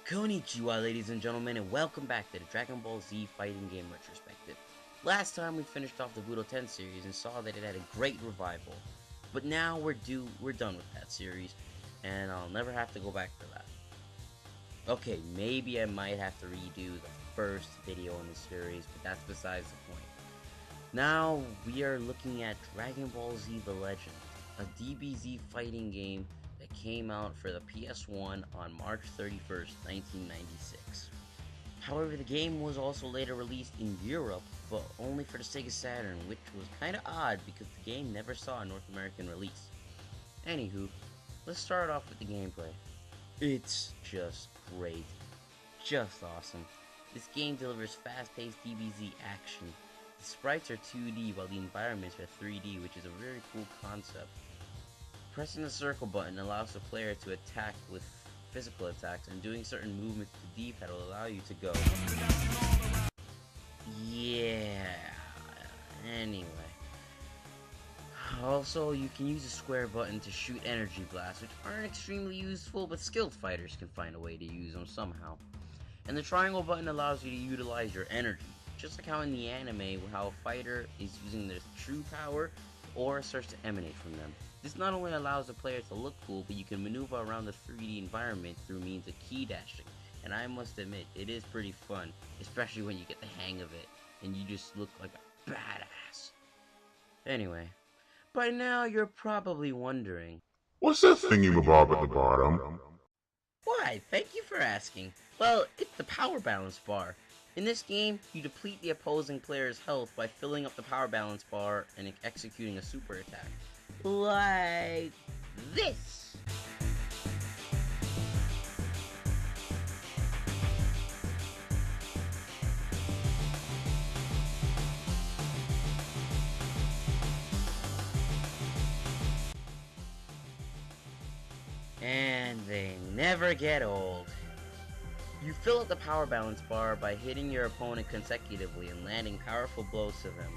Konnichiwa, ladies and gentlemen, and welcome back to the Dragon Ball Z Fighting Game Retrospective. Last time we finished off the Budokai series and saw that it had a great revival, but now we're done with that series, and I'll never have to go back for that. Okay, maybe I might have to redo the first video in the series, but that's besides the point. Now we are looking at Dragon Ball Z The Legend, a DBZ fighting game that came out for the PS1 on March 31st, 1996. However, the game was also later released in Europe, but only for the Sega Saturn, which was kinda odd because the game never saw a North American release. Anywho, let's start off with the gameplay. It's just great. Just awesome. This game delivers fast-paced DBZ action. The sprites are 2D while the environments are 3D, which is a very cool concept. Pressing the circle button allows the player to attack with physical attacks, and doing certain movements with the D-pad will allow you to go. Yeah. Anyway. Also, you can use the square button to shoot energy blasts, which aren't extremely useful, but skilled fighters can find a way to use them somehow. And the triangle button allows you to utilize your energy, just like how in the anime, how a fighter is using their true power, aura starts to emanate from them. This not only allows the player to look cool, but you can maneuver around the 3D environment through means of key dashing. And I must admit, it is pretty fun, especially when you get the hang of it, and you just look like a badass. Anyway, by now you're probably wondering, what's that thingy-mabob at the bottom? why, thank you for asking. Well, it's the power balance bar. In this game, you deplete the opposing player's health by filling up the power balance bar and executing a super attack. Like this. And they never get old. You fill up the power balance bar by hitting your opponent consecutively and landing powerful blows to them.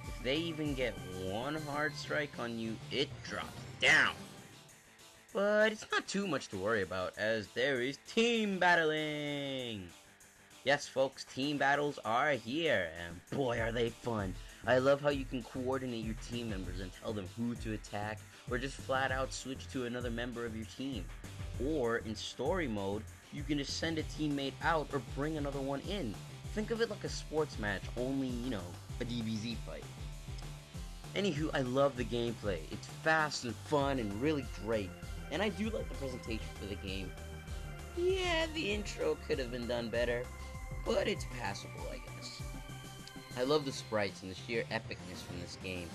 If they even get one hard strike on you, it drops down. But it's not too much to worry about, as there is team battling! Yes folks, team battles are here, and boy are they fun. I love how you can coordinate your team members and tell them who to attack, or just flat out switch to another member of your team. Or, in story mode, you can just send a teammate out or bring another one in. Think of it like a sports match, only, a DBZ fight. Anywho, I love the gameplay. It's fast and fun and really great. And I do like the presentation for the game. Yeah, the intro could have been done better, but it's passable, I guess. I love the sprites and the sheer epicness from this game.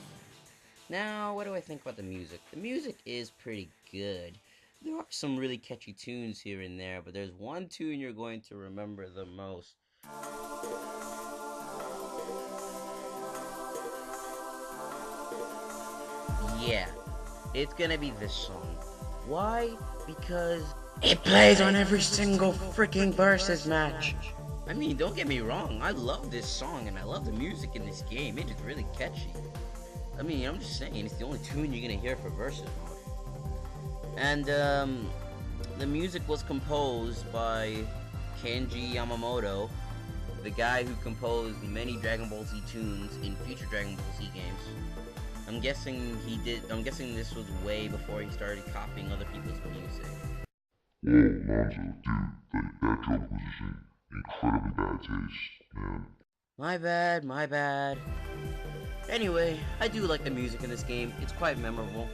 Now, what do I think about the music? The music is pretty good. There are some really catchy tunes here and there, but there's one tune you're going to remember the most. Yeah, it's gonna be this song. Why? Because it plays on every single freaking Versus match. I mean, don't get me wrong, I love this song and I love the music in this game. It is really catchy. I mean, I'm just saying, it's the only tune you're gonna hear for Versus mode. And, the music was composed by Kenji Yamamoto, the guy who composed many Dragon Ball Z tunes in future Dragon Ball Z games. I'm guessing this was way before he started copying other people's music. Whoa, Lonzo, dude, that joke was just in incredibly bad taste, man. My bad. Anyway, I do like the music in this game. It's quite memorable.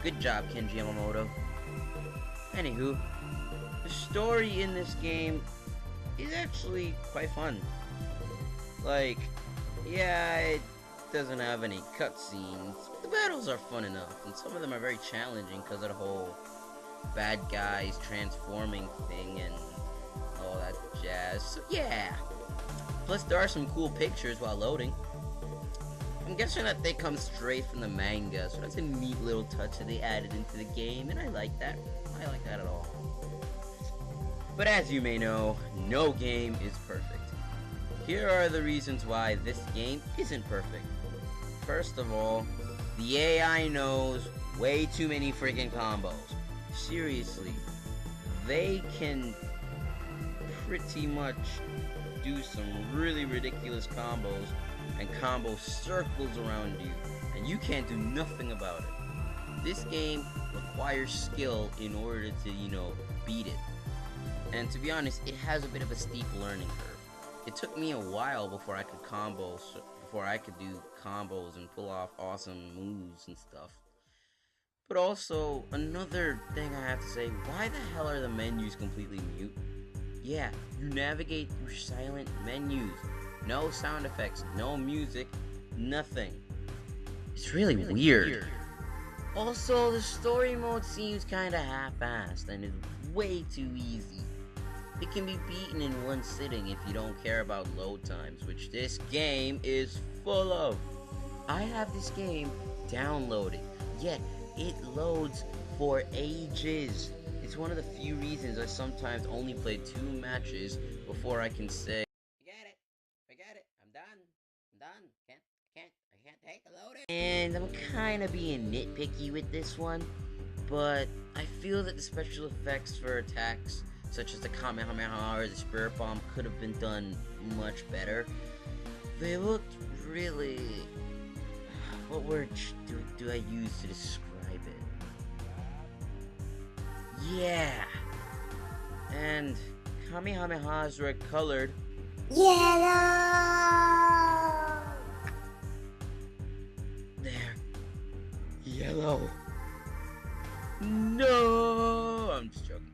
Good job, Kenji Yamamoto. Anywho, the story in this game is actually quite fun. Like, yeah, it doesn't have any cutscenes. The battles are fun enough, and some of them are very challenging because of the whole bad guys transforming thing and all that jazz. So yeah. Plus, there are some cool pictures while loading. I'm guessing that they come straight from the manga, so that's a neat little touch that they added into the game, and I like that. I like that at all. But as you may know, no game is perfect. Here are the reasons why this game isn't perfect. First of all, the AI knows way too many freaking combos. Seriously, they can pretty much do some really ridiculous combos and combo circles around you, and you can't do nothing about it. This game requires skill in order to, beat it. And to be honest, it has a bit of a steep learning curve. It took me a while before I could do combos and pull off awesome moves and stuff. But also, another thing I have to say, why the hell are the menus completely mute? Yeah, you navigate through silent menus. No sound effects, no music, nothing. It's really weird. Also, the story mode seems kinda half-assed and is way too easy. It can be beaten in one sitting if you don't care about load times, which this game is full of. I have this game downloaded, yet it loads for ages. It's one of the few reasons I sometimes only play 2 matches before I can say, forget it, I'm done, I can't take the loading. And I'm kinda being nitpicky with this one, but I feel that the special effects for attacks such as the Kamehameha or the Spirit Bomb could have been done much better. They looked really... What word do I use to describe it? Yeah! And Kamehamehas were colored yellow! They're yellow. No! I'm just joking.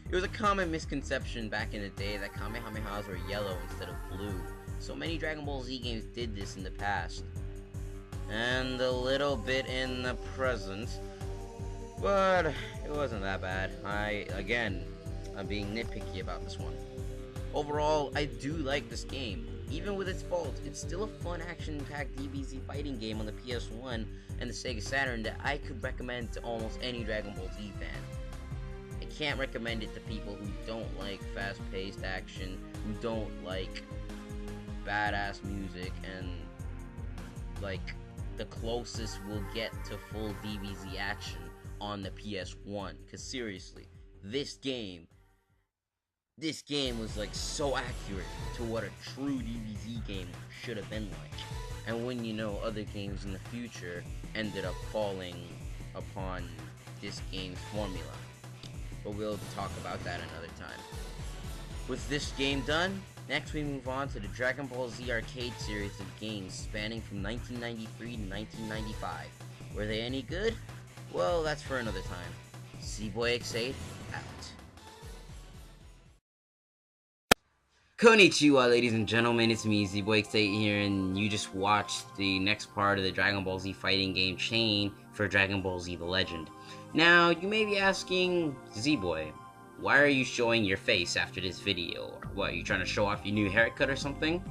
It was a common misconception back in the day that Kamehamehas were yellow instead of blue. So many Dragon Ball Z games did this in the past. And a little bit in the present. But it wasn't that bad. I'm being nitpicky about this one. Overall, I do like this game. Even with its faults, it's still a fun action-packed DBZ fighting game on the PS1 and the Sega Saturn that I could recommend to almost any Dragon Ball Z fan. I can't recommend it to people who don't like fast-paced action, who don't like badass music, and like the closest we'll get to full DBZ action on the PS1. Cause seriously, this game was like so accurate to what a true DBZ game should have been like. And when other games in the future ended up falling upon this game's formula. But we'll talk about that another time. With this game done, next we move on to the Dragon Ball Z arcade series of games spanning from 1993 to 1995. Were they any good? Well, that's for another time. Z-Boy X8, out. Konnichiwa, ladies and gentlemen, it's me, Z-Boy X8 here, and you just watched the next part of the Dragon Ball Z fighting game chain for Dragon Ball Z The Legend. Now, you may be asking, Z-Boy, why are you showing your face after this video? What, are you trying to show off your new haircut or something?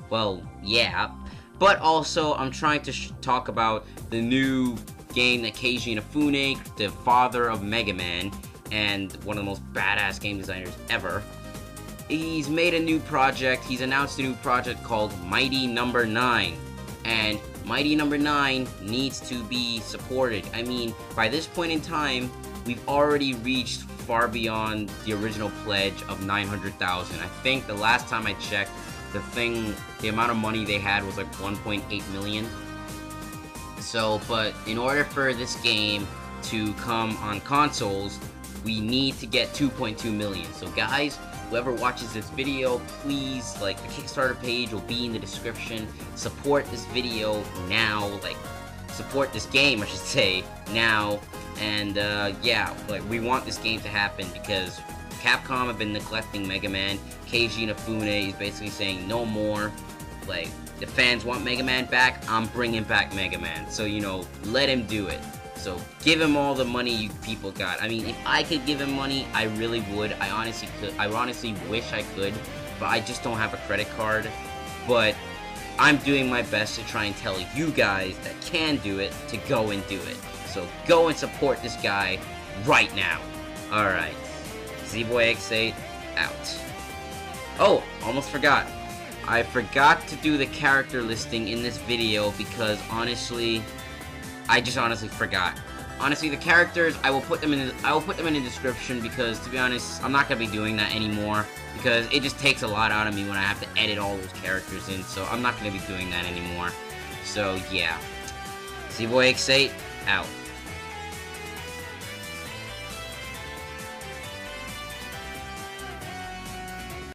Well, yeah, but also I'm trying to talk about the new game that Keiji Inafune, the father of Mega Man, and one of the most badass game designers ever, he's made a new project. He's announced a new project called Mighty Number 9, and Mighty Number 9 needs to be supported. I mean, by this point in time, we've already reached far beyond the original pledge of 900,000. I think the last time I checked, the amount of money they had was like 1.8 million. So, but in order for this game to come on consoles, we need to get 2.2 million. So guys, whoever watches this video, please, the Kickstarter page will be in the description. Support this video now, support this game, I should say, now. And, yeah, we want this game to happen because Capcom have been neglecting Mega Man. Keiji Inafune is basically saying no more. The fans want Mega Man back, I'm bringing back Mega Man. So, let him do it. So, give him all the money you people got. I mean, if I could give him money, I really would. I honestly wish I could, but I just don't have a credit card. But I'm doing my best to try and tell you guys that can do it to go and do it. So, go and support this guy right now. Alright. Z-Boy X8, out. Oh, almost forgot. I forgot to do the character listing in this video because honestly, I just honestly forgot. Honestly, the characters, I will put them in the description because, to be honest, I'm not gonna be doing that anymore because it just takes a lot out of me when I have to edit all those characters in. So I'm not gonna be doing that anymore. So yeah, see boy X8 out.